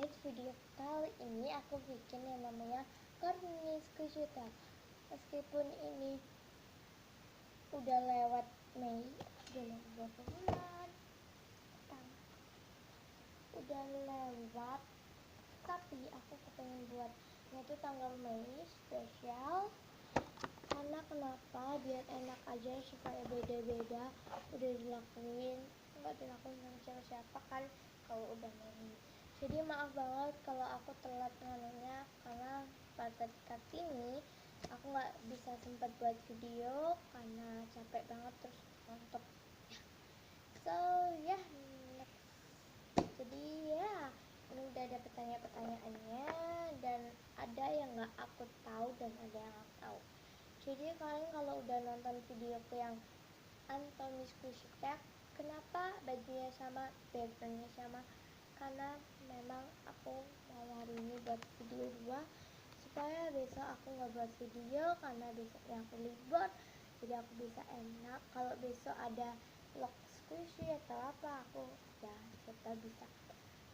guys, video kali ini aku bikin yang namanya Corny Squishy Tag. Meskipun ini udah lewat Mei, udah lewat berapa bulan? Udah lewat, tapi aku kepengen buatnya tuh tanggal Mei spesial. Karena kenapa? Biar enak aja, supaya beda-beda. Udah dilakuin, nggak dilakuin sama siapa-siapa kan kalau udah Mei. Jadi maaf banget kalau aku telat nganunya, karena pada Kartini aku nggak bisa sempat buat video karena capek banget terus nonton. So ya, next. Jadi ya, ini udah ada pertanyaan-pertanyaannya, dan ada yang nggak aku tahu dan ada yang aku tahu. Jadi kalian kalau udah nonton videoku yang Anthony Squishy Tag, kenapa bajunya sama, backgroundnya sama? Karena memang aku mau hari ini buat video 2, supaya besok aku nggak buat video karena besoknya aku libur. Jadi aku bisa enak kalau besok ada vlog squishy atau apa, aku ya kita bisa.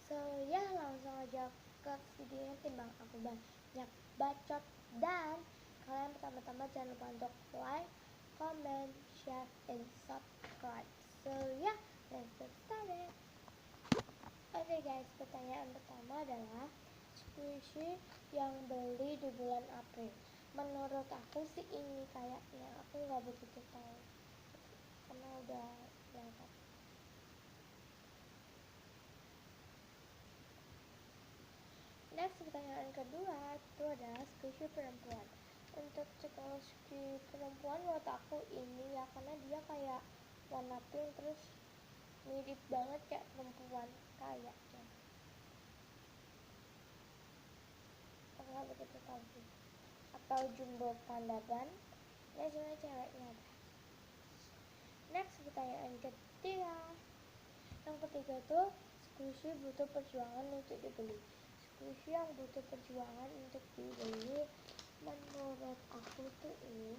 So ya, langsung aja ke videonya timbang aku banyak bacot. Dan kalian pertama-tama jangan lupa untuk like, comment, share, and subscribe. So ya, let's get started. Oke guys, pertanyaan pertama adalah squishy yang beli di bulan April. Menurut aku sih ini kayaknya, aku nggak begitu tahu karena udah lewat. Next, pertanyaan kedua itu adalah squishy perempuan. Untuk squishy perempuan menurut aku ini ya, karena dia kayak warna pink terus mirip banget kayak perempuan kayaknya. Aku nggak begitu tahu sih. Atau jumbo pandaban, ya sebenarnya ceweknya ada. Next, pertanyaan ketiga. Yang ketiga tuh, squishy butuh perjuangan untuk dibeli. Squishy yang butuh perjuangan untuk dibeli menurut aku tuh ini,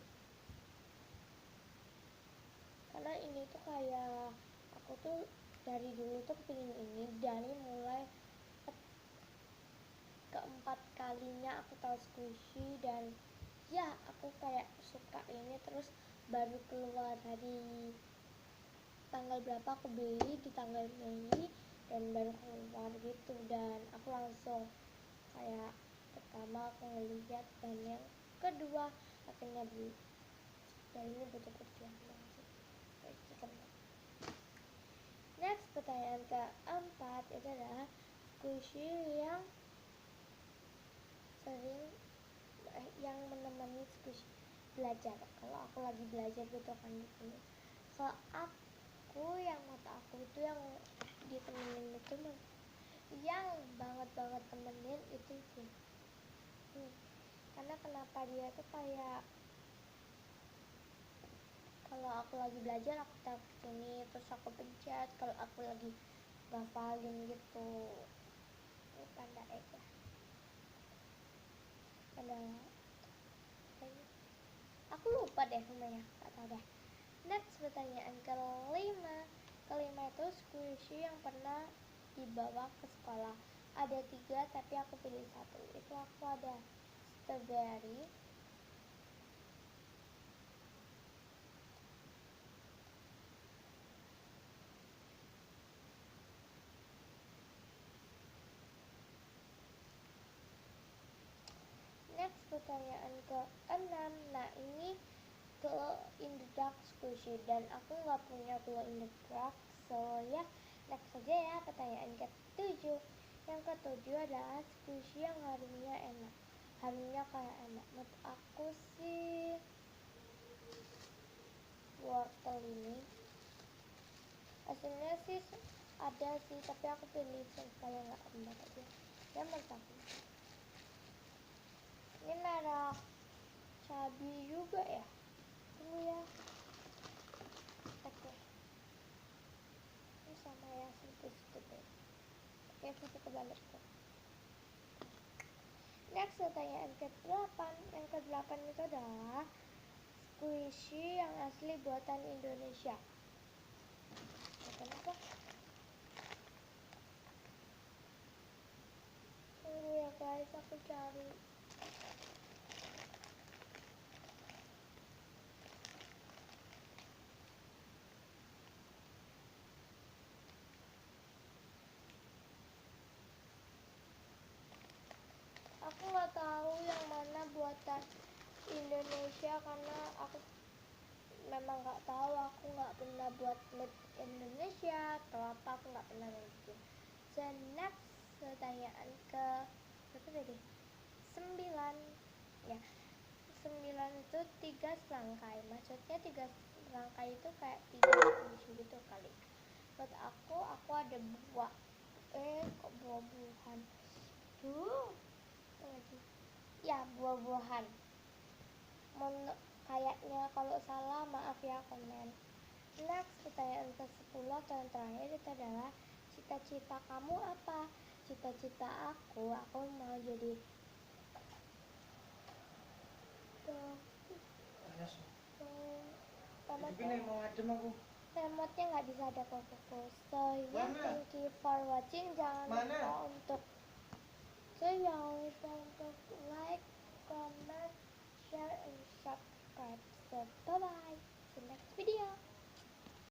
karena ini tuh kayak aku tuh dari dulu tuh kepingin ini, dari mulai keempat kalinya aku tahu squishy, dan ya aku kayak suka ini, terus baru keluar hari tanggal berapa aku beli di tanggal Mei dan baru keluar gitu, dan aku langsung kayak pertama aku ngeliat dan yang kedua akhirnya beli. Dan ini butuh perjuangan sih. Next, pertanyaan keempat itu adalah squishy yang sering yang menemani squishy belajar. Kalau aku lagi belajar gitu kan di sini. Kalau aku yang mata aku itu yang ditemenin itu yang banget temenin itu sih. Karena kenapa dia tuh kayak kalau aku lagi belajar aku taruh sini terus aku pencet, kalau aku lagi ngafalin gitu. Ini panda aja. Panda. Aku lupa deh namanya, gak tau deh. Next, pertanyaan kelima. Kelima itu squishy yang pernah dibawa ke sekolah. Ada 3 tapi aku pilih 1. Itu aku ada strawberry, next, pertanyaan ke-6. Nah ini glow in the dark squishy, dan aku nggak punya glow in the dark, so ya next saja ya. Pertanyaan ke-7. Yang ke-7 adalah squishy yang harumnya enak. Harumnya kayak enak, menurut aku sih wortel ini. Hasilnya sih ada sih, tapi aku pilih supaya nggak enak aja ya, menurut aku. Ini merek cabai juga ya, tunggu ya. Oke, ini sama ya, situ deh. Oke, kita kebalik tuh. Next, pertanyaan ke-8. Yang ke-8 itu adalah squishy yang asli buatan Indonesia. Kenapa? aku cari. Aku nggak tahu yang mana buatan Indonesia karena aku memang nggak tahu, aku nggak pernah buat made Indonesia atau apa, aku nggak pernah bikin. So next, pertanyaan ke berapa tadi? 9 ya. 9 itu 3 serangkai, maksudnya 3 serangkai itu kayak 3 puisi gitu kali. Buat aku ada buah, kok buah-buahan tuh lagi ya, buah-buahan. Kayaknya kalau salah maaf ya, komen. Next, pertanyaan ke-10 atau yang terakhir itu adalah cita-cita kamu apa? Cita-cita aku mau jadi remote-nya nggak bisa ada kuku. So yeah, thank you for watching. Jangan lupa untuk like, comment, share, and subscribe. So bye bye, see you next video.